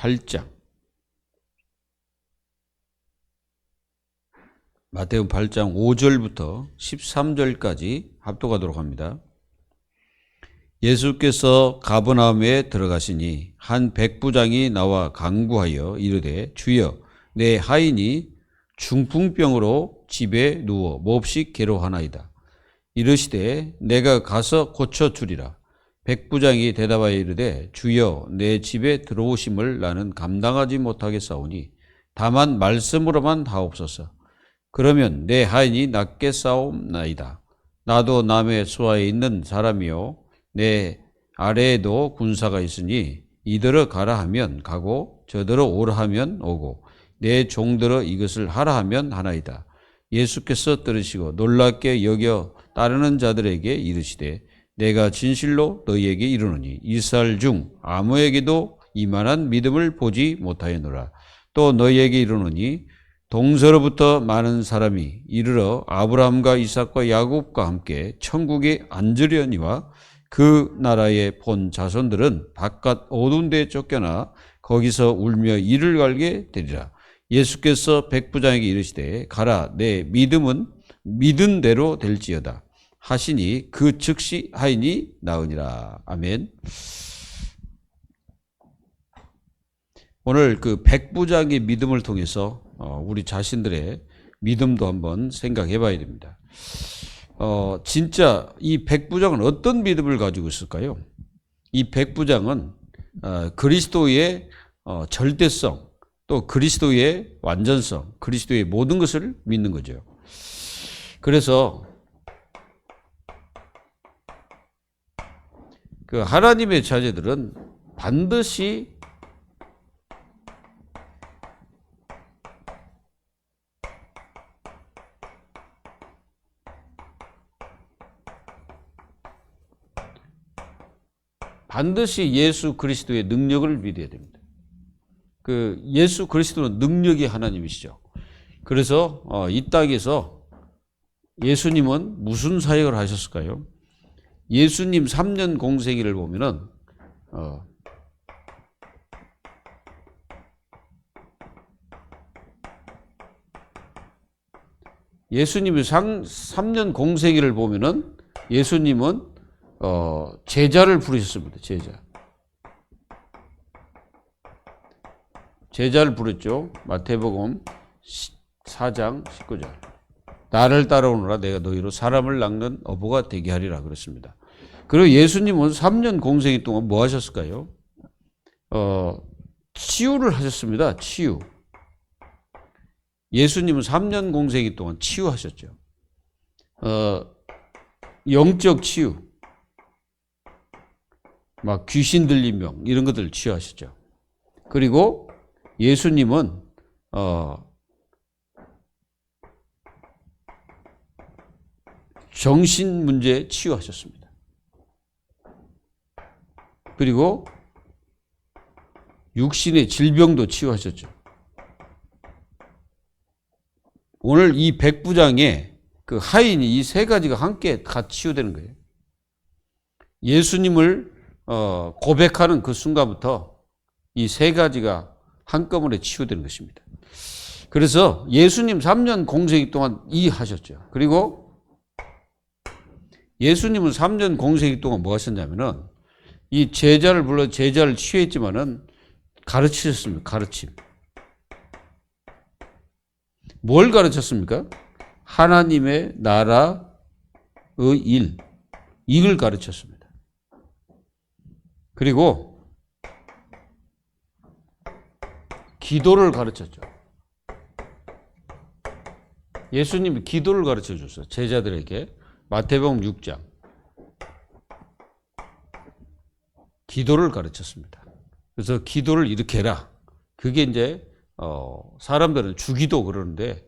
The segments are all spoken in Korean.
8장. 마태복음 8장 5절부터 13절까지 합독하도록 합니다. 예수께서 가버나움에 들어가시니 한 백부장이 나와 간구하여 이르되 주여 내 하인이 중풍병으로 집에 누워 몹시 괴로워하나이다. 이르시되 내가 가서 고쳐주리라. 백부장이 대답하여 이르되 주여 내 집에 들어오심을 나는 감당하지 못하겠사오니 다만 말씀으로만 하옵소서. 그러면 내 하인이 낫게 싸움나이다. 나도 남의 수하에 있는 사람이요 내 아래에도 군사가 있으니 이들어 가라 하면 가고 저들어 오라 하면 오고 내 종들어 이것을 하라 하면 하나이다. 예수께서 들으시고 놀랍게 여겨 따르는 자들에게 이르시되 내가 진실로 너희에게 이르노니 이스라엘 중 아무에게도 이만한 믿음을 보지 못하였노라. 또 너희에게 이르노니 동서로부터 많은 사람이 이르러 아브라함과 이삭과 야곱과 함께 천국에 앉으려니와 그 나라의 본 자손들은 바깥 어두운 데에 쫓겨나 거기서 울며 이를 갈게 되리라. 예수께서 백부장에게 이르시되 가라 내 믿음은 믿은 대로 될지어다 하시니 그 즉시 하인이 나으니라. 아멘. 오늘 그 백부장의 믿음을 통해서 우리 자신들의 믿음도 한번 생각해 봐야 됩니다. 진짜 이 백부장은 어떤 믿음을 가지고 있을까요? 이 백부장은 그리스도의 절대성, 또 그리스도의 완전성, 그리스도의 모든 것을 믿는 거죠. 그래서 그 하나님의 자녀들은 반드시 예수 그리스도의 능력을 믿어야 됩니다. 그 예수 그리스도는 능력이 하나님이시죠. 그래서 이 땅에서 예수님은 무슨 사역을 하셨을까요? 예수님 3년 공생애를 보면은 예수님의 3년 공생애를 보면은 예수님은 제자를 부르셨습니다. 제자를 부르죠. 마태복음 4장 19절. 나를 따라오너라 내가 너희로 사람을 낚는 어부가 되게 하리라 그랬습니다. 그리고 예수님은 3년 공생애 동안 뭐 하셨을까요? 치유를 하셨습니다. 치유. 예수님은 3년 공생애 동안 치유하셨죠. 영적 치유. 막 귀신 들린 명 이런 것들 치유하셨죠. 그리고 예수님은 정신 문제 치유하셨습니다. 그리고 육신의 질병도 치유하셨죠. 오늘 이 백부장의 그 하인이 이 세 가지가 함께 다 치유되는 거예요. 예수님을 고백하는 그 순간부터 이 세 가지가 한꺼번에 치유되는 것입니다. 그래서 예수님 3년 공생애 동안 하셨죠. 그리고 예수님은 3년 공생애 동안 뭐 하셨냐면은 이 제자를 불러 제자를 치유했지만은 가르치셨습니다. 가르침. 뭘 가르쳤습니까? 하나님의 나라의 이걸 가르쳤습니다. 그리고 기도를 가르쳤죠. 예수님이 기도를 가르쳐 줬어요. 제자들에게. 마태복음 6장. 기도를 가르쳤습니다. 그래서 기도를 이렇게 해라. 그게 이제 사람들은 주기도 그러는데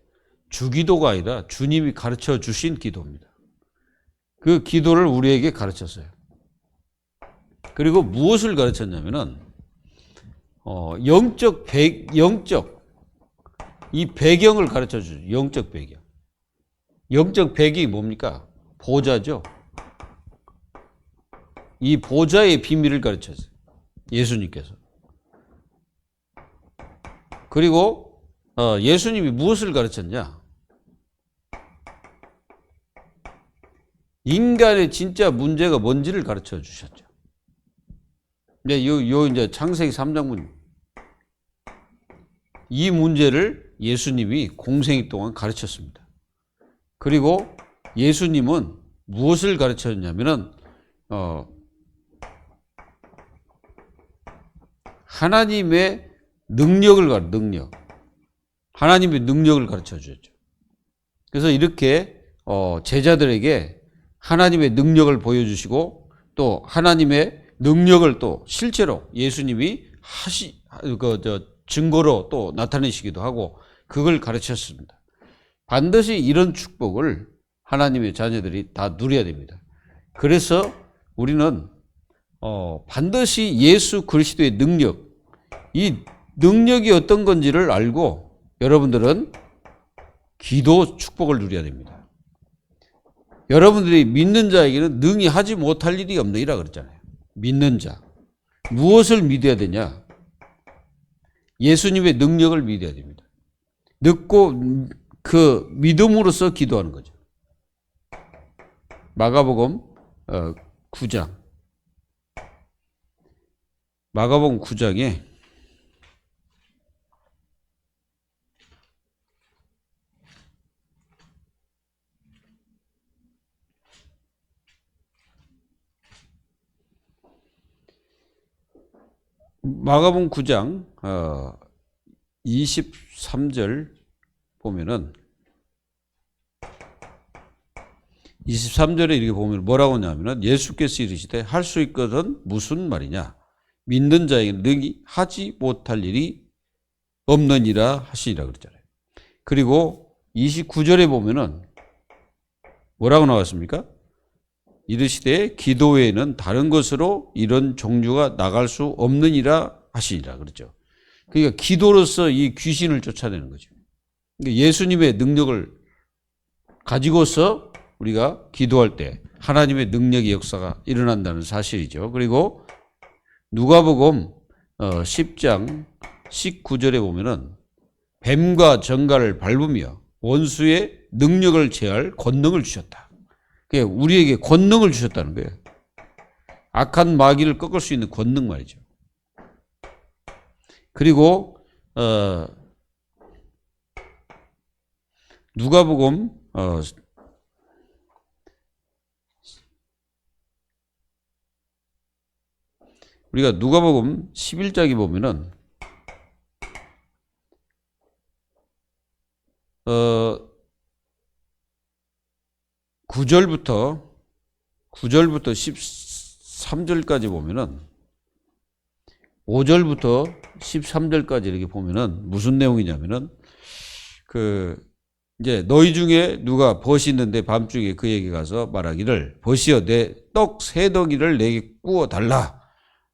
주기도가 아니라 주님이 가르쳐 주신 기도입니다. 그 기도를 우리에게 가르쳤어요. 그리고 무엇을 가르쳤냐면은 영적 이 배경을 가르쳐 주죠. 영적 배경. 영적 배경이 뭡니까? 보좌죠. 이 보좌의 비밀을 가르쳤어요. 예수님께서. 그리고 예수님이 무엇을 가르쳤냐? 인간의 진짜 문제가 뭔지를 가르쳐 주셨죠. 이제 이제 창세기 3장문. 이 문제를 예수님이 공생애 동안 가르쳤습니다. 그리고 예수님은 무엇을 가르쳤냐면은, 하나님의 능력. 하나님의 능력을 가르쳐 주셨죠. 그래서 이렇게, 제자들에게 하나님의 능력을 보여주시고 또 하나님의 능력을 또 실제로 예수님이 증거로 또 나타내시기도 하고 그걸 가르쳤습니다. 반드시 이런 축복을 하나님의 자녀들이 다 누려야 됩니다. 그래서 우리는 반드시 예수 그리스도의 능력, 이 능력이 어떤 건지를 알고 여러분들은 기도 축복을 누려야 됩니다. 여러분들이 믿는 자에게는 능히 하지 못할 일이 없느니라 그랬잖아요. 믿는 자. 무엇을 믿어야 되냐? 예수님의 능력을 믿어야 됩니다. 믿고 그 믿음으로써 기도하는 거죠. 마가복음 9장. 마가복음 9장에 마가복음 9장 23절 보면은 23절에 이렇게 보면 뭐라고 하냐면은 예수께서 이르시되 할 수 있거든 무슨 말이냐? 믿는 자에게는 능히 하지 못할 일이 없느니라 하시니라 그랬잖아요. 그리고 29절에 보면은 뭐라고 나왔습니까? 이르시되 기도 외에는 다른 것으로 이런 종류가 나갈 수 없느니라 하시니라 그랬죠. 그러니까 기도로서 이 귀신을 쫓아내는 거죠. 그러니까 예수님의 능력을 가지고서 우리가 기도할 때 하나님의 능력의 역사가 일어난다는 사실이죠. 그리고 누가복음 10장 19절에 보면은 뱀과 정갈을 밟으며 원수의 능력을 제할 권능을 주셨다. 우리에게 권능을 주셨다는 거예요. 악한 마귀를 꺾을 수 있는 권능 말이죠. 그리고 누가복음 우리가 누가복음 11장에 보면은 9절부터 13절까지 보면은 5절부터 13절까지 이렇게 보면은 무슨 내용이냐면은 이제 너희 중에 누가 벗이 있는데 밤중에 그에게 가서 말하기를 벗이여 내 떡 세 덩이를 내게 구워 달라.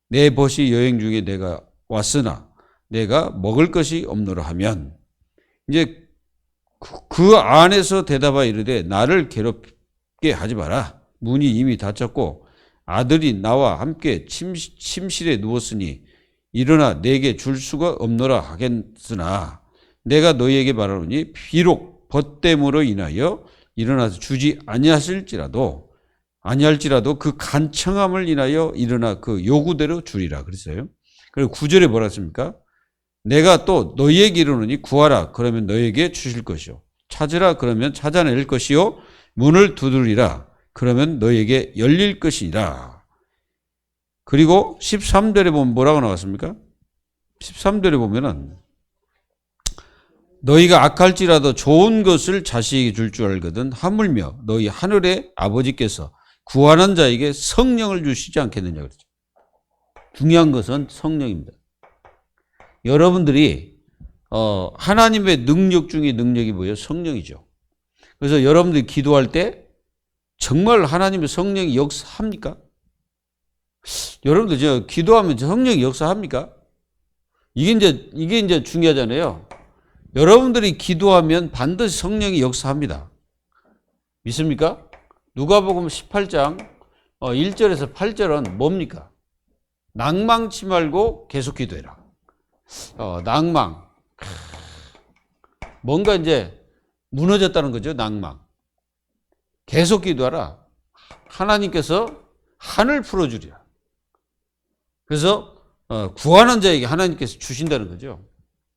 내 벗이 여행 중에 내가 왔으나 내가 먹을 것이 없노라 하면 이제 그 안에서 대답하여 이르되 나를 괴롭게 하지 마라. 문이 이미 닫혔고 아들이 나와 함께 침실에 누웠으니 일어나 내게 줄 수가 없노라 하겠으나 내가 너희에게 말하노니 비록 벗됨으로 인하여 일어나서 주지 아니할지라도 그 간청함을 인하여 일어나 그 요구대로 주리라 그랬어요. 그리고 9절에 뭐라 했습니까? 내가 또 너희에게 이르노니 구하라 그러면 너희에게 주실 것이요 찾으라 그러면 찾아낼 것이요 문을 두드리라 그러면 너희에게 열릴 것이니라. 그리고 13절에 보면 뭐라고 나왔습니까? 13절에 보면은 너희가 악할지라도 좋은 것을 자식에게 줄 줄 알거든 하물며 너희 하늘의 아버지께서 구하는 자에게 성령을 주시지 않겠느냐 그랬죠. 중요한 것은 성령입니다. 여러분들이 하나님의 능력 중에 능력이 뭐예요? 성령이죠. 그래서 여러분들이 기도할 때 정말 하나님의 성령이 역사합니까? 여러분들 기도하면 성령이 역사합니까? 이게 이제 중요하잖아요. 여러분들이 기도하면 반드시 성령이 역사합니다. 믿습니까? 누가복음 18장 1절에서 8절은 뭡니까? 낭망치 말고 계속 기도해라. 낭망. 뭔가 이제 무너졌다는 거죠. 낭망. 계속 기도하라. 하나님께서 한을 풀어주리라. 그래서 구하는 자에게 하나님께서 주신다는 거죠.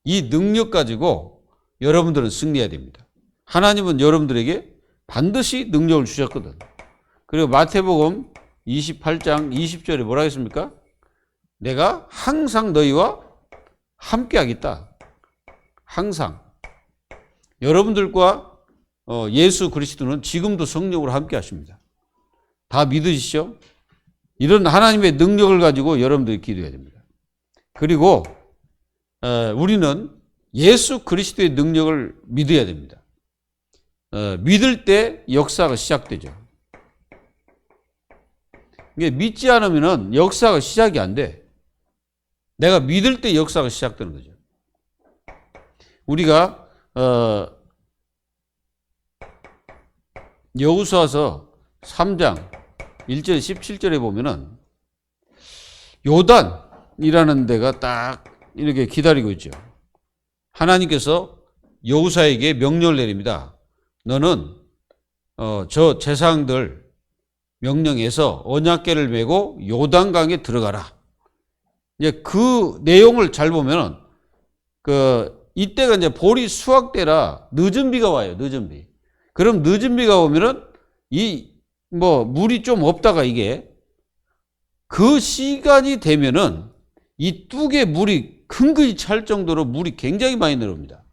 이 능력 가지고 여러분들은 승리해야 됩니다. 하나님은 여러분들에게 반드시 능력을 주셨거든. 그리고 마태복음 28장 20절에 뭐라 했습니까? 내가 항상 너희와 함께 하겠다. 항상. 여러분들과 예수 그리스도는 지금도 성령으로 함께 하십니다. 다 믿으시죠? 이런 하나님의 능력을 가지고 여러분들이 기도해야 됩니다. 그리고 우리는 예수 그리스도의 능력을 믿어야 됩니다. 믿을 때 역사가 시작되죠. 이게 믿지 않으면 역사가 시작이 안 돼. 내가 믿을 때 역사가 시작되는 거죠. 우리가 여호수아서 3장 1절 17절에 보면은 요단이라는 데가 딱 이렇게 기다리고 있죠. 하나님께서 여호수아에게 명령을 내립니다. 너는 저 제사장들 명령에서 언약궤를 메고 요단강에 들어가라. 이제 그 내용을 잘 보면은 이때가 이제 보리 수확 때라 늦은 비가 와요. 늦은 비. 그럼 늦은 비가 오면은 물이 좀 없다가 이게 그 시간이 되면은 이 뚝에 물이 근근히 찰 정도로 물이 굉장히 많이 내려옵니다.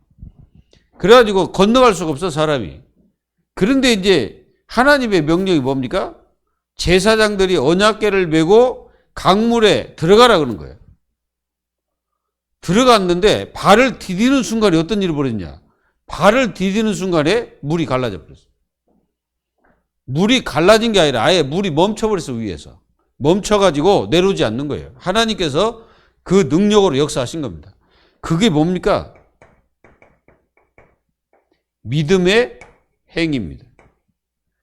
그래가지고 건너갈 수가 없어, 사람이. 그런데 이제 하나님의 명령이 뭡니까? 제사장들이 언약궤를 메고 강물에 들어가라 그러는 거예요. 들어갔는데 발을 디디는 순간에 어떤 일이 벌어졌냐? 발을 디디는 순간에 물이 갈라져 버렸어요. 물이 갈라진 게 아니라 아예 물이 멈춰버렸어, 위에서. 멈춰가지고 내려오지 않는 거예요. 하나님께서 그 능력으로 역사하신 겁니다. 그게 뭡니까? 믿음의 행위입니다.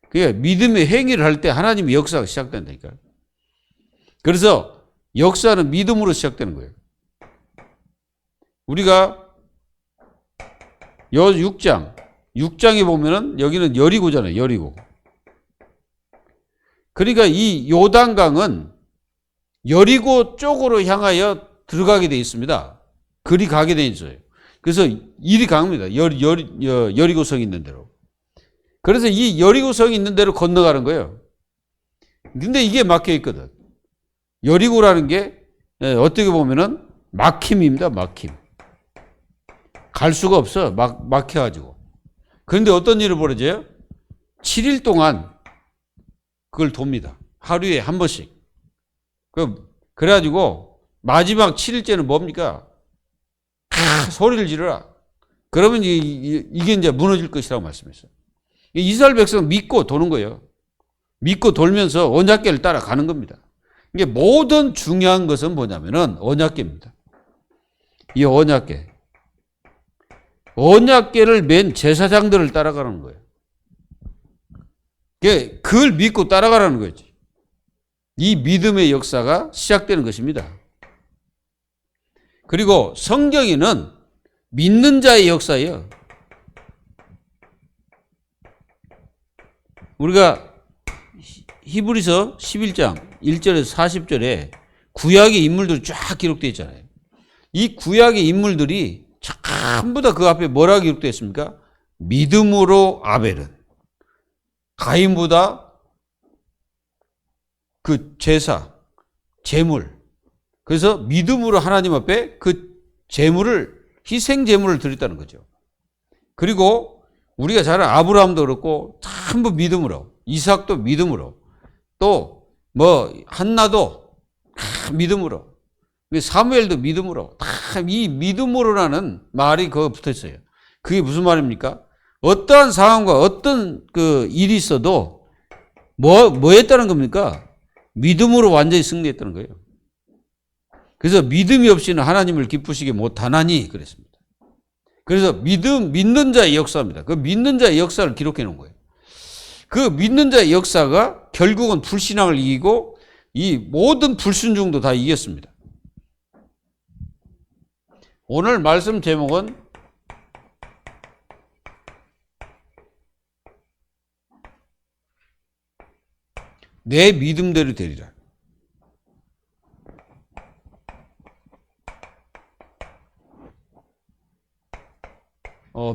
그게 믿음의 행위를 할 때 하나님의 역사가 시작된다니까요. 그래서 역사는 믿음으로 시작되는 거예요. 우리가 6장에 보면은 여기는 여리고잖아요. 여리고. 그러니까 이 요단강은 여리고 쪽으로 향하여 들어가게 되어 있습니다. 그리 가게 되어 있어요. 그래서 이리 갑니다. 여리고성이 있는 대로. 그래서 이 여리고성이 있는 대로 건너가는 거예요. 근데 이게 막혀 있거든. 여리고라는 게 어떻게 보면은 막힘입니다. 막힘. 갈 수가 없어. 막혀가지고. 그런데 어떤 일이 벌어져요? 7일 동안 그걸 돕니다. 하루에 한 번씩. 그래가지고 마지막 7일째는 뭡니까? 소리를 지르라. 그러면 이게 이제 무너질 것이라고 말씀했어요. 이스라엘 백성 믿고 도는 거예요. 믿고 돌면서 언약궤를 따라가는 겁니다. 이게 모든 중요한 것은 뭐냐면은 언약궤입니다. 이 언약궤. 언약궤를 맨 제사장들을 따라가는 거예요. 그걸 믿고 따라가라는 거지. 이 믿음의 역사가 시작되는 것입니다. 그리고 성경에는 믿는 자의 역사예요. 우리가 히브리서 11장 1절에서 40절에 구약의 인물들이 쫙 기록되어 있잖아요. 이 구약의 인물들이 전부 다 그 앞에 뭐라고 기록되어 있습니까? 믿음으로 아벨은 가인보다 그 제사, 제물. 그래서 믿음으로 하나님 앞에 그 제물을, 희생 제물을 드렸다는 거죠. 그리고 우리가 잘 아는 아브라함도 그렇고 전부 믿음으로, 이삭도 믿음으로, 또 한나도 믿음으로, 사무엘도 믿음으로, 다 이 믿음으로라는 말이 거기 붙어 있어요. 그게 무슨 말입니까? 어떠한 상황과 어떤 그 일이 있어도 뭐 했다는 겁니까? 믿음으로 완전히 승리했다는 거예요. 그래서 믿음이 없이는 하나님을 기쁘시게 못하나니 그랬습니다. 그래서 믿는 자의 역사입니다. 그 믿는 자의 역사를 기록해 놓은 거예요. 그 믿는 자의 역사가 결국은 불신앙을 이기고 이 모든 불순종도 다 이겼습니다. 오늘 말씀 제목은 내 믿음대로 되리라.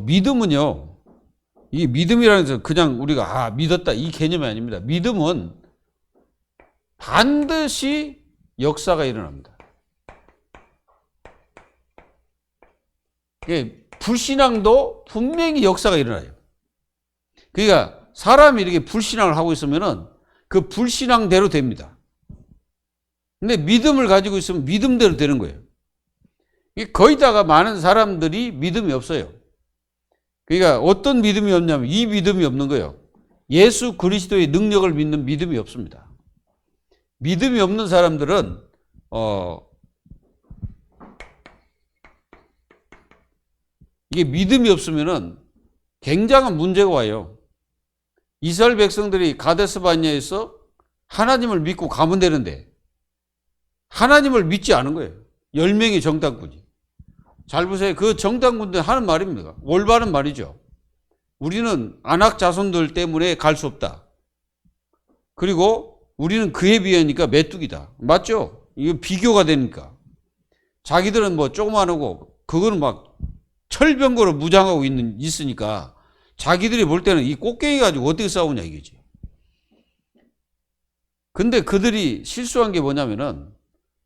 믿음은요, 이 믿음이라는 것은 그냥 우리가 믿었다 이 개념이 아닙니다. 믿음은 반드시 역사가 일어납니다. 불신앙도 분명히 역사가 일어나요. 그러니까 사람이 이렇게 불신앙을 하고 있으면은 그 불신앙대로 됩니다. 근데 믿음을 가지고 있으면 믿음대로 되는 거예요. 거의다가 많은 사람들이 믿음이 없어요. 그러니까 어떤 믿음이 없냐면 이 믿음이 없는 거예요. 예수 그리스도의 능력을 믿는 믿음이 없습니다. 믿음이 없는 사람들은 이게 믿음이 없으면은 굉장한 문제가 와요. 이스라엘 백성들이 가데스 바네아에서 하나님을 믿고 가면 되는데 하나님을 믿지 않은 거예요. 10명의 정탐꾼이. 잘 보세요. 그 정탐꾼들 하는 말입니다. 올바른 말이죠. 우리는 안악 자손들 때문에 갈 수 없다. 그리고 우리는 그에 비하니까 메뚜기다. 맞죠? 이거 비교가 되니까. 자기들은 뭐 조그만하고 그거는 막 철병거로 무장하고 있으니까 자기들이 볼 때는 이 꽃게이 가지고 어떻게 싸우냐 이거지. 근데 그들이 실수한 게 뭐냐면은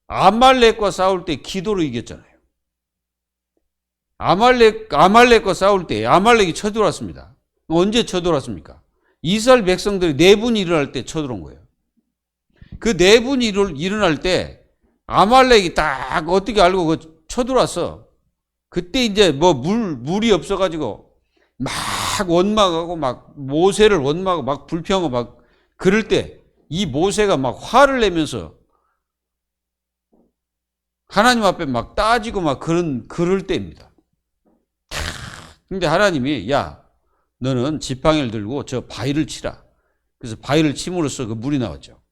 아말렉과 싸울 때 기도로 이겼잖아요. 아말렉과 싸울 때 아말렉이 쳐들어왔습니다. 언제 쳐들어왔습니까? 이스라엘 백성들이 내분이 일어날 때 쳐들어온 거예요. 그 내분이 일어날 때 아말렉이 딱 어떻게 알고 그 쳐들어왔어. 그때 이제 뭐 물이 없어가지고 막 원망하고 막 모세를 원망하고 막 불평하고 막 그럴 때 이 모세가 막 화를 내면서 하나님 앞에 막 따지고 막 그럴 때입니다. 근데 하나님이 야 너는 지팡이를 들고 저 바위를 치라. 그래서 바위를 침으로써 그 물이 나왔죠.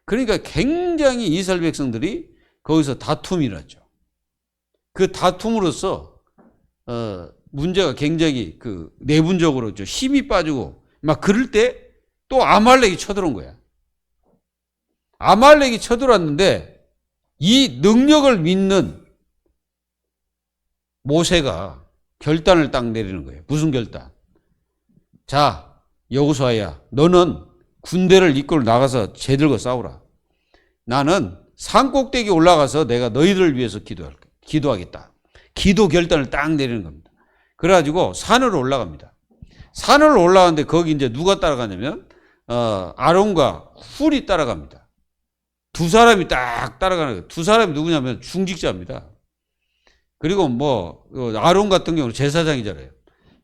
그러니까 굉장히 이스라엘 백성들이 거기서 다툼이 일어났죠. 그 다툼으로써 문제가 굉장히 그 내분적으로 힘이 빠지고 막 그럴 때 또 아말렉이 쳐들어온 거야. 아말렉이 쳐들어왔는데 이 능력을 믿는 모세가 결단을 딱 내리는 거예요. 무슨 결단? 자, 여호수아야, 너는 군대를 이끌고 나가서 쟤들과 싸우라. 나는 산 꼭대기 올라가서 내가 너희들을 위해서 기도하겠다. 기도 결단을 딱 내리는 겁니다. 그래가지고 산으로 올라갑니다. 산을 올라가는데 거기 이제 누가 따라가냐면 아론과 훌이 따라갑니다. 두 사람이 딱 따라가는 거예요. 두 사람이 누구냐면 중직자입니다. 그리고 뭐 아론 같은 경우는 제사장이잖아요.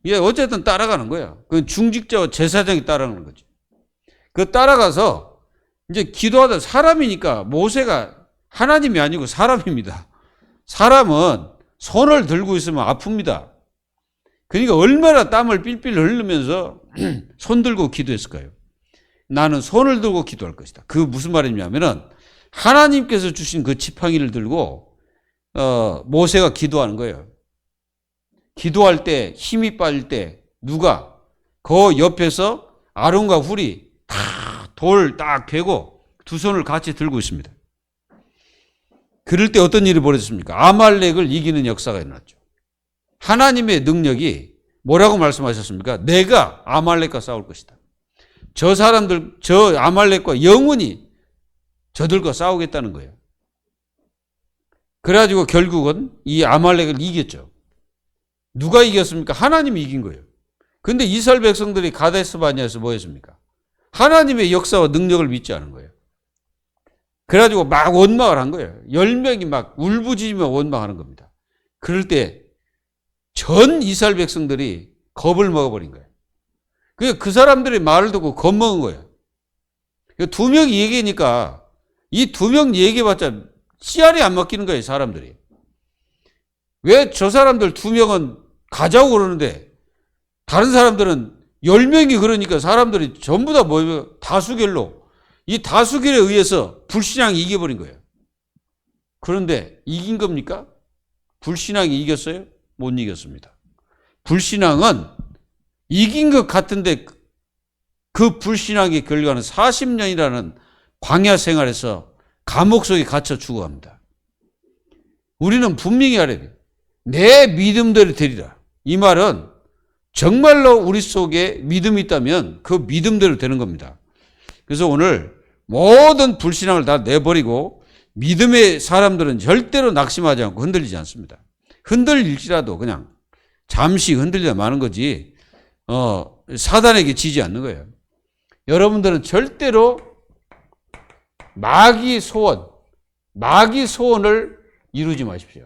이게 어쨌든 따라가는 거예요. 그 중직자와 제사장이 따라가는 거죠. 그 따라가서 이제 기도하다 사람이니까 모세가 하나님이 아니고 사람입니다. 사람은 손을 들고 있으면 아픕니다. 그러니까 얼마나 땀을 삘삘 흘리면서 손 들고 기도했을까요? 나는 손을 들고 기도할 것이다. 그 무슨 말이냐면은 하나님께서 주신 그 지팡이를 들고 모세가 기도하는 거예요. 기도할 때 힘이 빠질 때 누가 그 옆에서 아론과 훌이 다 돌 딱 괴고 두 손을 같이 들고 있습니다. 그럴 때 어떤 일이 벌어졌습니까? 아말렉을 이기는 역사가 일어났죠. 하나님의 능력이 뭐라고 말씀하셨습니까? 내가 아말렉과 싸울 것이다. 저 사람들, 저 아말렉과 영원히 저들과 싸우겠다는 거예요. 그래가지고 결국은 이 아말렉을 이겼죠. 누가 이겼습니까? 하나님이 이긴 거예요. 근데 이스라엘 백성들이 가데스 바네아에서 뭐 했습니까? 하나님의 역사와 능력을 믿지 않은 거예요. 그래가지고 막 원망을 한 거예요. 10명이 막 울부짖으며 원망하는 겁니다. 그럴 때 전 이스라엘 백성들이 겁을 먹어버린 거예요. 그 사람들이 말을 듣고 겁먹은 거예요. 두 명이 얘기하니까 이 두 명 얘기해봤자 씨알이 안 먹히는 거예요, 사람들이. 왜 저 사람들 두 명은 가자고 그러는데 다른 사람들은 10명이 그러니까 사람들이 전부 다 모여 다수결로 이 다수결에 의해서 불신앙이 이겨버린 거예요. 그런데 이긴 겁니까? 불신앙이 이겼어요? 못 이겼습니다. 불신앙은 이긴 것 같은데 그 불신앙의 결과는 40년이라는 광야 생활에서 감옥 속에 갇혀 죽어갑니다. 우리는 분명히 알아야 돼요. 내 믿음대로 되리라. 이 말은 정말로 우리 속에 믿음이 있다면 그 믿음대로 되는 겁니다. 그래서 오늘 모든 불신앙을 다 내버리고 믿음의 사람들은 절대로 낙심하지 않고 흔들리지 않습니다. 흔들릴지라도 그냥 잠시 흔들려 마는 거지 사단에게 지지 않는 거예요. 여러분들은 절대로 마귀 소원을 이루지 마십시오.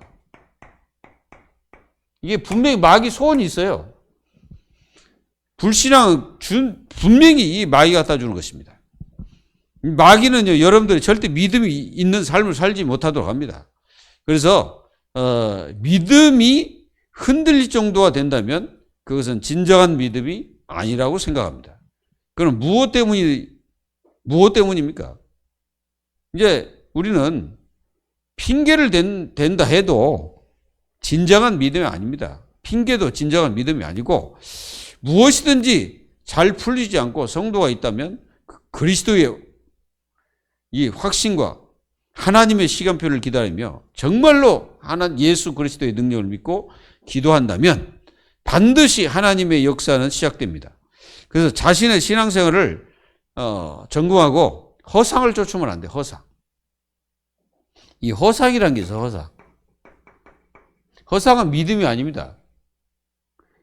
이게 분명히 마귀 소원이 있어요. 불신앙은 분명히 이 마귀가 갖다 주는 것입니다. 마귀는요, 여러분들이 절대 믿음이 있는 삶을 살지 못하도록 합니다. 그래서 믿음이 흔들릴 정도가 된다면 그것은 진정한 믿음이 아니라고 생각합니다. 그럼 무엇 때문입니까? 이제 우리는 핑계를 댄다 해도 진정한 믿음이 아닙니다. 핑계도 진정한 믿음이 아니고 무엇이든지 잘 풀리지 않고 성도가 있다면 그리스도의 이 확신과 하나님의 시간표를 기다리며 정말로 예수 그리스도의 능력을 믿고 기도한다면 반드시 하나님의 역사는 시작됩니다. 그래서 자신의 신앙생활을 점검하고 허상을 쫓으면 안 돼. 허상. 이 허상이라는 게 있어. 허상. 허상은 믿음이 아닙니다.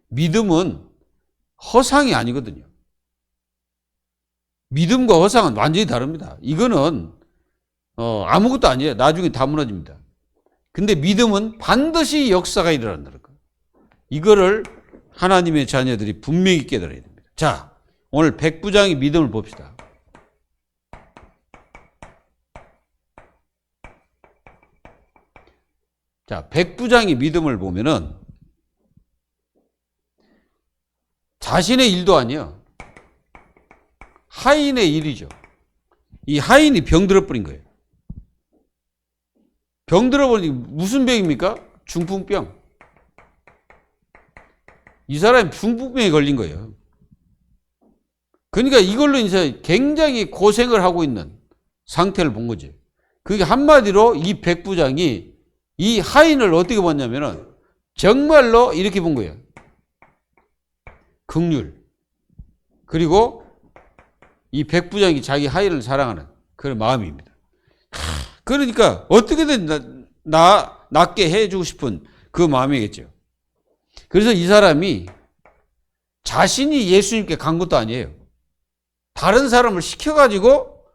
믿음은 허상이 아니거든요. 믿음과 허상은 완전히 다릅니다. 이거는 아무것도 아니에요. 나중에 다 무너집니다. 근데 믿음은 반드시 역사가 일어난다는 거예요. 이거를 하나님의 자녀들이 분명히 깨달아야 됩니다. 자, 오늘 백부장의 믿음을 봅시다. 자, 백부장의 믿음을 보면은 자신의 일도 아니에요. 하인의 일이죠. 이 하인이 병들어 버린 거예요. 병들어 버린 무슨 병입니까? 중풍병. 이 사람이 중풍병에 걸린 거예요. 그러니까 이걸로 이제 굉장히 고생을 하고 있는 상태를 본 거지. 그게 한마디로 이 백부장이 이 하인을 어떻게 봤냐면은 정말로 이렇게 본 거예요. 긍휼. 그리고 이 백부장이 자기 하인을 사랑하는 그런 마음입니다. 그러니까 어떻게든 낫게 해주고 싶은 그 마음이겠죠. 그래서 이 사람이 자신이 예수님께 간 것도 아니에요. 다른 사람을 시켜가지고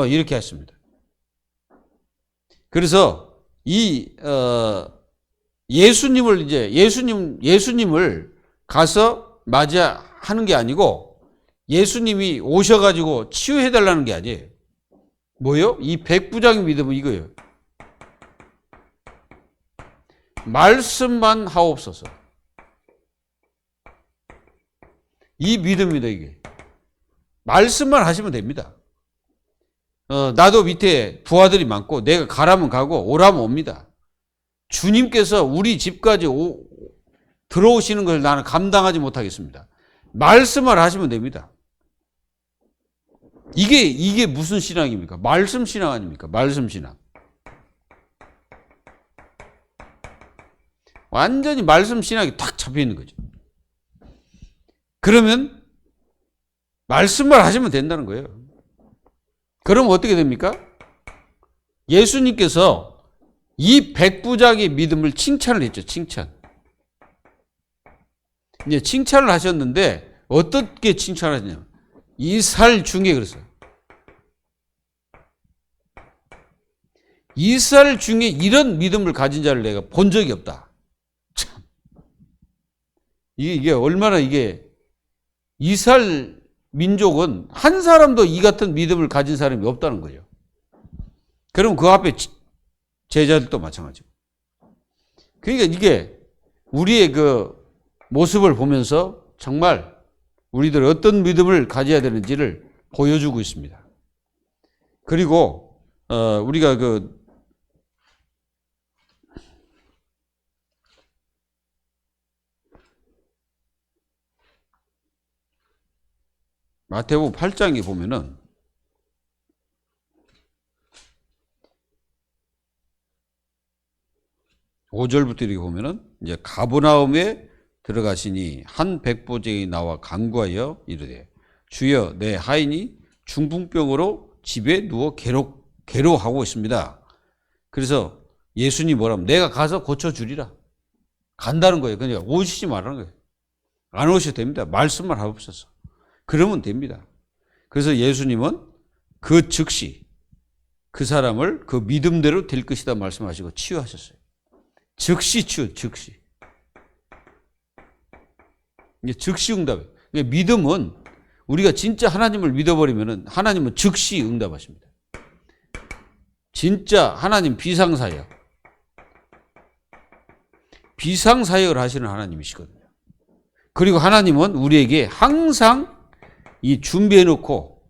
이렇게 했습니다. 그래서 이 예수님을 가서 맞이하는 게 아니고 예수님이 오셔가지고 치유해달라는 게 아니에요. 뭐요? 이 백부장의 믿음은 이거예요. 말씀만 하옵소서. 이 믿음입니다, 이게. 말씀만 하시면 됩니다. 나도 밑에 부하들이 많고 내가 가라면 가고 오라면 옵니다. 주님께서 우리 집까지 들어오시는 걸 나는 감당하지 못하겠습니다. 말씀을 하시면 됩니다. 이게 무슨 신앙입니까? 말씀 신앙 아닙니까? 말씀 신앙. 완전히 말씀 신앙이 탁 잡혀 있는 거죠. 그러면 말씀을 하시면 된다는 거예요. 그럼 어떻게 됩니까? 예수님께서 이 백부장의 믿음을 칭찬을 했죠. 칭찬. 이제 칭찬을 하셨는데 어떻게 칭찬하셨냐면 이 살 중에 그랬어요. 이 살 중에 이런 믿음을 가진 자를 내가 본 적이 없다. 참. 이게 얼마나 이스라엘 민족은 한 사람도 이 같은 믿음을 가진 사람이 없다는 거예요. 그럼 그 앞에 제자들도 마찬가지고. 그러니까 이게 우리의 그 모습을 보면서 정말 우리들 어떤 믿음을 가져야 되는지를 보여주고 있습니다. 그리고 우리가 마태복음 8장에 보면은 5절부터 이렇게 보면은 이제 가버나움에 들어가시니 한 백부장이 나와 간구하여 이르되 주여 내 하인이 중풍병으로 집에 누워 괴로워하고 있습니다. 그래서 예수님이 뭐라면 내가 가서 고쳐주리라. 간다는 거예요. 그러니까 오시지 말라는 거예요. 안 오셔도 됩니다. 말씀만 하옵소서. 그러면 됩니다. 그래서 예수님은 그 즉시 그 사람을 그 믿음대로 될 것이다 말씀하시고 치유하셨어요. 즉시 치유, 즉시. 이게 즉시 응답이에요. 그러니까 믿음은 우리가 진짜 하나님을 믿어버리면은 하나님은 즉시 응답하십니다. 진짜 하나님 비상사역. 비상사역을 하시는 하나님이시거든요. 그리고 하나님은 우리에게 항상 이 준비해놓고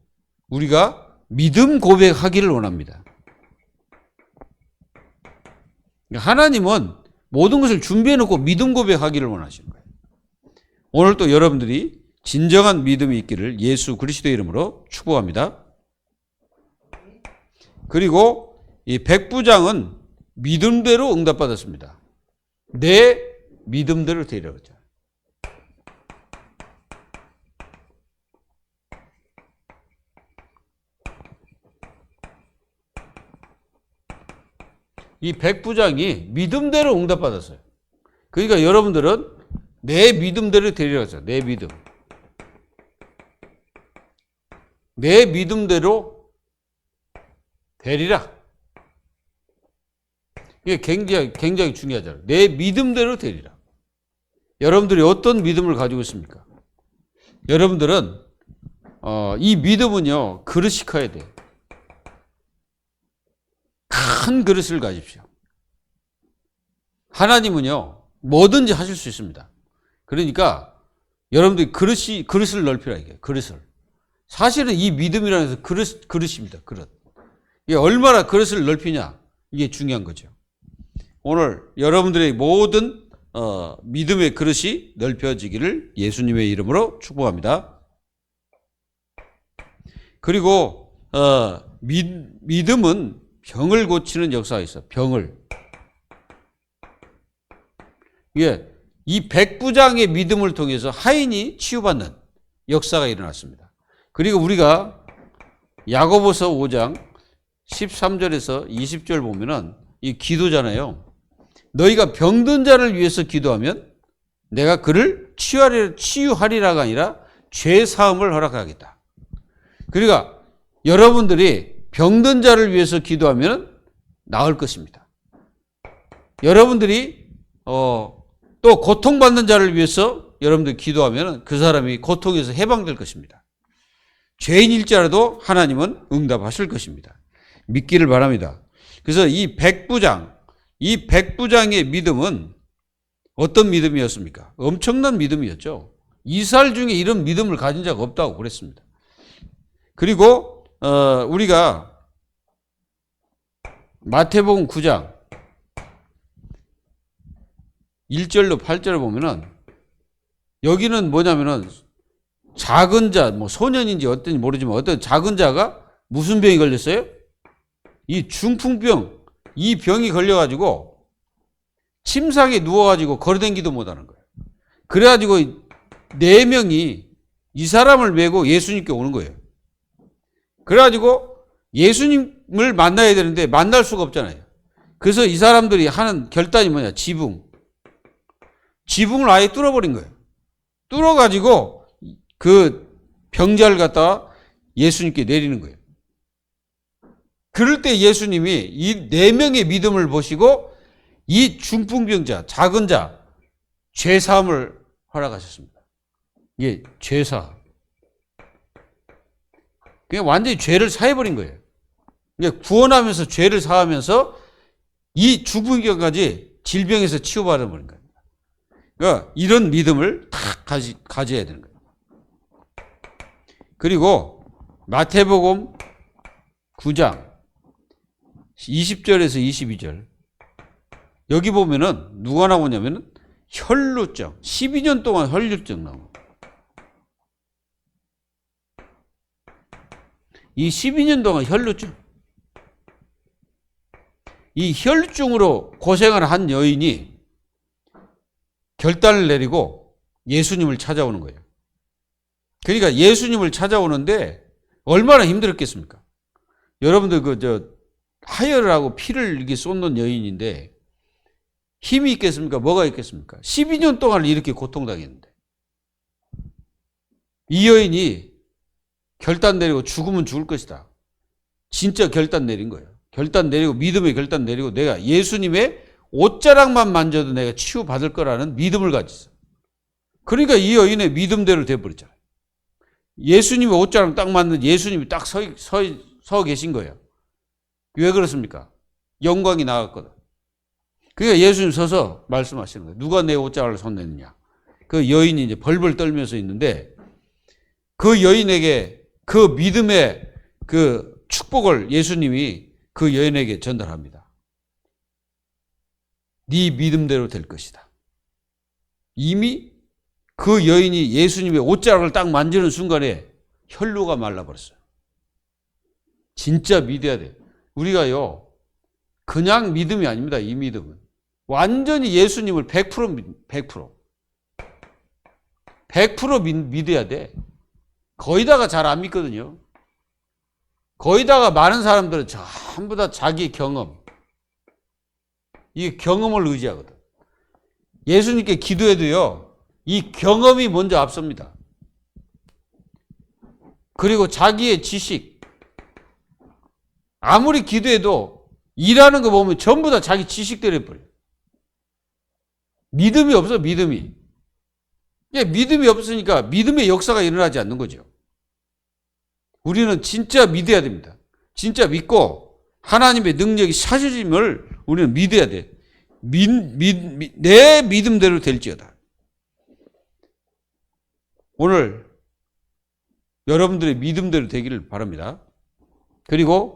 우리가 믿음 고백하기를 원합니다. 하나님은 모든 것을 준비해놓고 믿음 고백하기를 원하시는 거예요. 오늘 또 여러분들이 진정한 믿음이 있기를 예수 그리스도의 이름으로 축복합니다. 그리고 이 백부장은 믿음대로 응답받았습니다. 내 믿음대로 되리라 그랬죠. 이 백부장이 믿음대로 응답받았어요. 그러니까 여러분들은 내 믿음대로 되리라 그랬어요. 내 믿음. 내 믿음대로 되리라. 이게 굉장히 중요하잖아요. 내 믿음대로 되리라. 여러분들이 어떤 믿음을 가지고 있습니까? 여러분들은 이 믿음은요 그릇이 커야 돼요. 큰 그릇을 가집시오. 하나님은요 뭐든지 하실 수 있습니다. 그러니까 여러분들이 그릇을 넓히라 이게 그릇을. 사실은 이 믿음이라는 것은 그릇입니다. 그릇. 이게 얼마나 그릇을 넓히냐 이게 중요한 거죠. 오늘 여러분들의 모든 믿음의 그릇이 넓혀지기를 예수님의 이름으로 축복합니다. 그리고 믿음은 병을 고치는 역사가 있어. 병을. 예, 이 백부장의 믿음을 통해서 하인이 치유받는 역사가 일어났습니다. 그리고 우리가 야고보서 5장 13절에서 20절 보면은 이 기도잖아요. 너희가 병든 자를 위해서 기도하면 내가 그를 치유하리라가 아니라 죄 사함을 허락하겠다. 그러니까 여러분들이 병든 자를 위해서 기도하면 나을 것입니다. 여러분들이 또 고통받는 자를 위해서 여러분들이 기도하면 그 사람이 고통에서 해방될 것입니다. 죄인일지라도 하나님은 응답하실 것입니다. 믿기를 바랍니다. 그래서 이 백부장의 믿음은 어떤 믿음이었습니까? 엄청난 믿음이었죠. 이스라엘 중에 이런 믿음을 가진 자가 없다고 그랬습니다. 그리고 우리가 마태복음 9장 1절로 8절을 보면은 여기는 뭐냐면은 작은 자, 뭐 소년인지 어떤지 모르지만 어떤 작은 자가 무슨 병이 걸렸어요? 이 중풍병, 이 병이 걸려가지고 침상에 누워가지고 걸어다니기도 못하는 거예요. 그래가지고 4명이 이 사람을 메고 예수님께 오는 거예요. 그래가지고 예수님을 만나야 되는데 만날 수가 없잖아요. 그래서 이 사람들이 하는 결단이 뭐냐? 지붕을 아예 뚫어버린 거예요. 뚫어가지고 그 병자를 갖다가 예수님께 내리는 거예요. 그럴 때 예수님이 이 4명의 믿음을 보시고 이 중풍병자, 작은 자, 죄사함을 허락하셨습니다. 이게 죄사. 그냥 완전히 죄를 사해버린 거예요. 그러니까 구원하면서 죄를 사하면서 이 중풍병까지 질병에서 치유받아버린 거예요. 그러니까 이런 믿음을 다 가져야 되는 거예요. 그리고 마태복음 9장 20절에서 22절 여기 보면은 누가 나오냐면은 혈루증 12년 동안 혈루증 나옵니다. 이 12년 동안 혈루증. 이 혈루증으로 고생을 한 여인이 결단을 내리고 예수님을 찾아오는 거예요. 그러니까 예수님을 찾아오는데 얼마나 힘들었겠습니까? 여러분들 하혈을 하고 피를 이렇게 쏟는 여인인데 힘이 있겠습니까? 뭐가 있겠습니까? 12년 동안 이렇게 고통당했는데 이 여인이 결단 내리고 죽으면 죽을 것이다. 진짜 결단 내린 거예요. 결단 내리고 믿음의 결단 내리고 내가 예수님의 옷자락만 만져도 내가 치유받을 거라는 믿음을 가졌어. 그러니까 이 여인의 믿음대로 돼버렸잖아요. 예수님의 옷자락 딱 맞는 예수님이 딱 서 계신 거예요. 왜 그렇습니까? 영광이 나갔거든. 그러니까 예수님 서서 말씀하시는 거예요. 누가 내 옷자락을 손댔느냐. 그 여인이 이제 벌벌 떨면서 있는데 그 여인에게 그 믿음의 그 축복을 예수님이 그 여인에게 전달합니다. 네 믿음대로 될 것이다. 이미 그 여인이 예수님의 옷자락을 딱 만지는 순간에 혈루가 말라버렸어요. 진짜 믿어야 돼요. 우리가요, 그냥 믿음이 아닙니다. 이 믿음은. 완전히 예수님을 100% 믿어야 돼. 거의다가 잘 안 믿거든요. 거의다가 많은 사람들은 전부 다 자기 경험, 이 경험을 의지하거든. 예수님께 기도해도요, 이 경험이 먼저 앞섭니다. 그리고 자기의 지식, 아무리 기도해도 일하는 거 보면 전부 다 자기 지식대로 해버려요. 믿음이 없어, 믿음이. 믿음이 없으니까 믿음의 역사가 일어나지 않는 거죠. 우리는 진짜 믿어야 됩니다. 진짜 믿고 하나님의 능력이 사실임을 우리는 믿어야 돼. 내 믿음대로 될지어다. 오늘 여러분들의 믿음대로 되기를 바랍니다. 그리고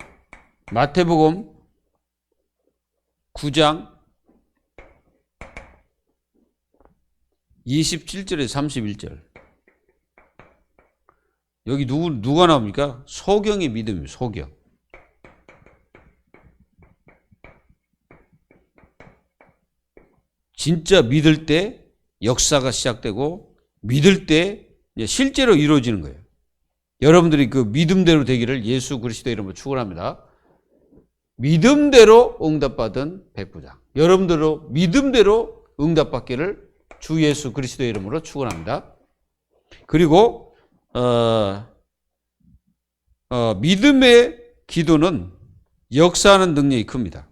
마태복음 9장 27절에 31절. 여기 누가 나옵니까? 소경의 믿음이에요. 소경. 진짜 믿을 때 역사가 시작되고 믿을 때 실제로 이루어지는 거예요. 여러분들이 그 믿음대로 되기를 예수 그리스도 이름으로 축원합니다. 믿음대로 응답받은 백부장. 여러분들도 믿음대로 응답받기를 주 예수 그리스도 이름으로 축원합니다. 그리고 믿음의 기도는 역사하는 능력이 큽니다.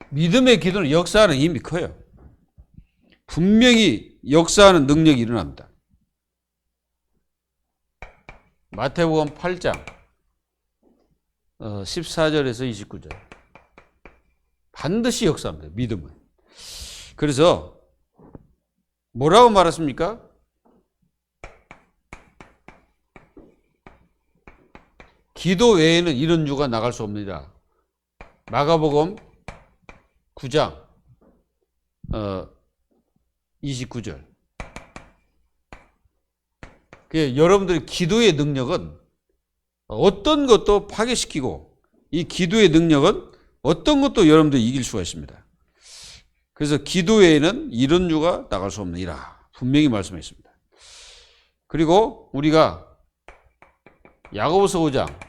믿음의 기도는 역사하는 힘이 커요. 분명히 역사하는 능력이 일어납니다. 마태복음 8장 14절에서 29절. 반드시 역사합니다. 믿음은. 그래서 뭐라고 말했습니까? 기도 외에는 이런 유가 나갈 수 없습니다. 마가복음 9장 29절. 여러분들의 기도의 능력은 어떤 것도 파괴시키고 이 기도의 능력은 어떤 것도 여러분들이 이길 수가 있습니다. 그래서 기도 외에는 이런 유가 나갈 수 없느니라 분명히 말씀했습니다. 그리고 우리가 야고보서 5장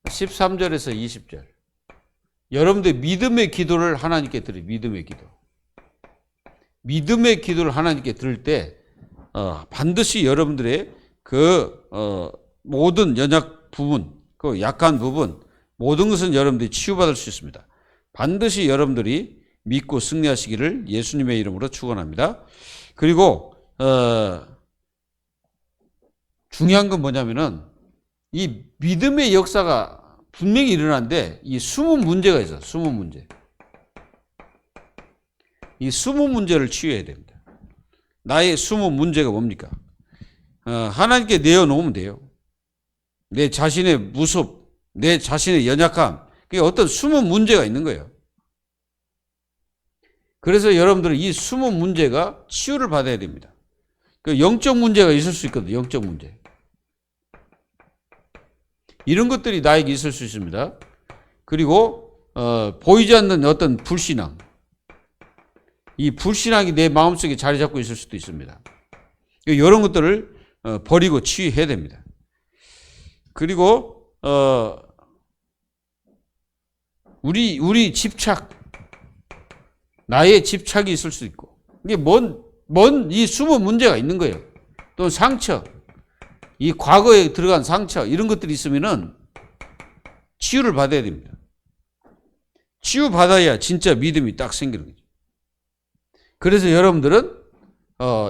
13절에서 20절. 여러분들 믿음의 기도를 하나님께 드려요. 믿음의 기도. 믿음의 기도를 하나님께 드릴 때 반드시 여러분들의 모든 연약 부분, 그 약한 부분, 모든 것은 여러분들이 치유받을 수 있습니다. 반드시 여러분들이 믿고 승리하시기를 예수님의 이름으로 축원합니다. 그리고 중요한 건 뭐냐면은 이 믿음의 역사가 분명히 일어나는데 이 숨은 문제가 있어요. 숨은 문제. 이 숨은 문제를 치유해야 됩니다. 나의 숨은 문제가 뭡니까? 하나님께 내어놓으면 돼요. 내 자신의 무섭, 내 자신의 연약함, 그게 어떤 숨은 문제가 있는 거예요. 그래서 여러분들은 이 숨은 문제가 치유를 받아야 됩니다. 그 영적 문제가 있을 수 있거든요. 영적 문제. 이런 것들이 나에게 있을 수 있습니다. 그리고 보이지 않는 어떤 불신앙. 이 불신앙이 내 마음속에 자리 잡고 있을 수도 있습니다. 이런 것들을 버리고 치유해야 됩니다. 그리고 우리 집착, 나의 집착이 있을 수 있고, 이게 이 숨은 문제가 있는 거예요. 또 상처, 이 과거에 들어간 상처, 이런 것들이 있으면은 치유를 받아야 됩니다. 치유받아야 진짜 믿음이 딱 생기는 거죠. 그래서 여러분들은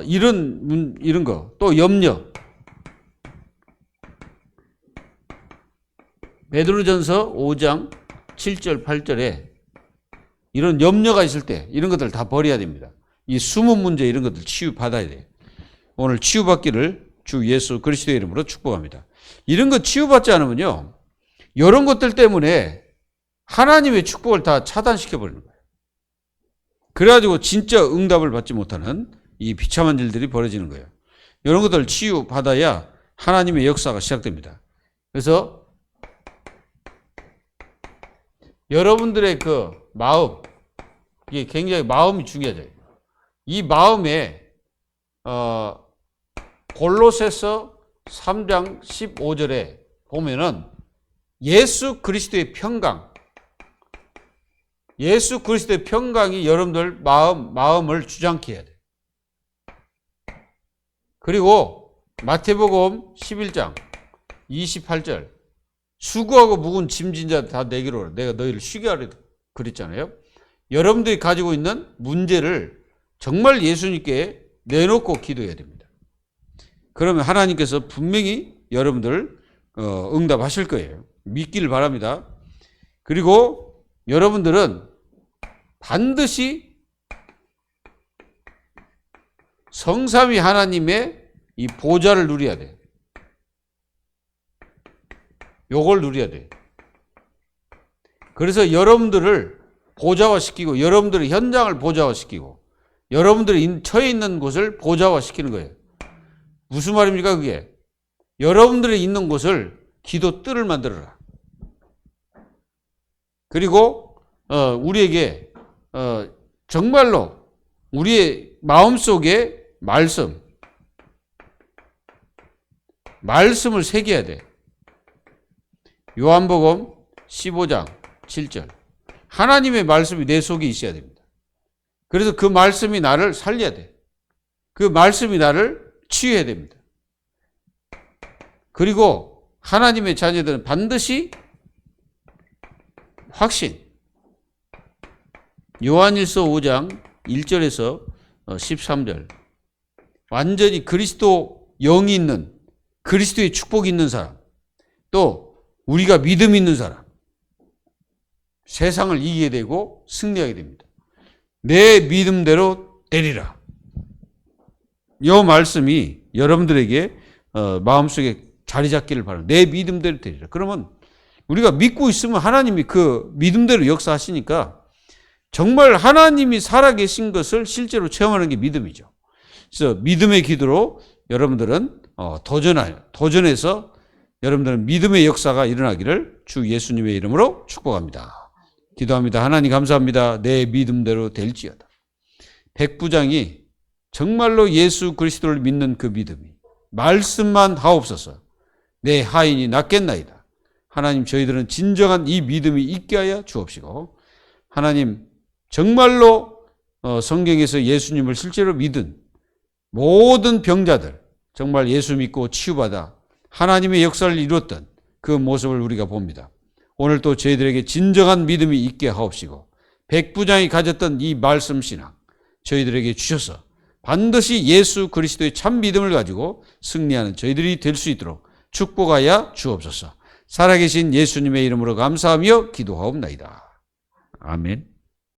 이런 거, 또 염려, 베드로전서 5장 7절 8절에 이런 염려가 있을 때 이런 것들 다 버려야 됩니다. 이 숨은 문제 이런 것들 치유받아야 돼요. 오늘 치유받기를 주 예수 그리스도의 이름으로 축복합니다. 이런 거 치유받지 않으면요, 이런 것들 때문에 하나님의 축복을 다 차단시켜 버리는 거예요. 그래가지고 진짜 응답을 받지 못하는 이 비참한 일들이 벌어지는 거예요. 이런 것들을 치유받아야 하나님의 역사가 시작됩니다. 그래서 여러분들의 그 마음, 이게 굉장히 마음이 중요하죠. 이 마음에 골로새서 3장 15절에 보면은 예수 그리스도의 평강, 예수 그리스도의 평강이 여러분들 마음을 주장케 해야 돼요. 그리고 마태복음 11장 28절, 수고하고 묵은 짐진 자 다 내게로 오라. 내가 너희를 쉬게 하려 그랬잖아요. 여러분들이 가지고 있는 문제를 정말 예수님께 내놓고 기도해야 됩니다. 그러면 하나님께서 분명히 여러분들 응답하실 거예요. 믿기를 바랍니다. 그리고 여러분들은 반드시 성삼위 하나님의 이 보좌를 누려야 돼요. 요걸 누려야 돼요. 그래서 여러분들을 보좌화시키고, 여러분들의 현장을 보좌화시키고, 여러분들이 처해 있는 곳을 보좌화시키는 거예요. 무슨 말입니까 그게? 여러분들이 있는 곳을 기도 뜰을 만들어라. 그리고 우리에게 정말로 우리의 마음속에 말씀을 새겨야 돼. 요한복음 15장 7절. 하나님의 말씀이 내 속에 있어야 됩니다. 그래서 그 말씀이 나를 살려야 돼. 그 말씀이 나를 치유해야 됩니다. 그리고 하나님의 자녀들은 반드시 확신. 요한일서 5장 1절에서 13절. 완전히 그리스도 영이 있는, 그리스도의 축복이 있는 사람, 또 우리가 믿음 있는 사람, 세상을 이기게 되고 승리하게 됩니다. 내 믿음대로 되리라. 이 말씀이 여러분들에게 마음속에 자리 잡기를 바랍니다. 내 믿음대로 되리라. 그러면 우리가 믿고 있으면 하나님이 그 믿음대로 역사하시니까 정말 하나님이 살아계신 것을 실제로 체험하는 게 믿음이죠. 그래서 믿음의 기도로 여러분들은 도전해서 여러분들은 믿음의 역사가 일어나기를 주 예수님의 이름으로 축복합니다. 기도합니다. 하나님 감사합니다. 내 믿음대로 될지어다. 백부장이 정말로 예수 그리스도를 믿는 그 믿음이 말씀만 하옵소서. 내 하인이 낫겠나이다. 하나님, 저희들은 진정한 이 믿음이 있게 하여 주옵시고, 하나님 정말로 성경에서 예수님을 실제로 믿은 모든 병자들 정말 예수 믿고 치유받아 하나님의 역사를 이루었던 그 모습을 우리가 봅니다. 오늘 또 저희들에게 진정한 믿음이 있게 하옵시고, 백부장이 가졌던 이 말씀 신앙 저희들에게 주셔서 반드시 예수 그리스도의 참 믿음을 가지고 승리하는 저희들이 될 수 있도록 축복하여 주옵소서. 살아계신 예수님의 이름으로 감사하며 기도하옵나이다. 아멘.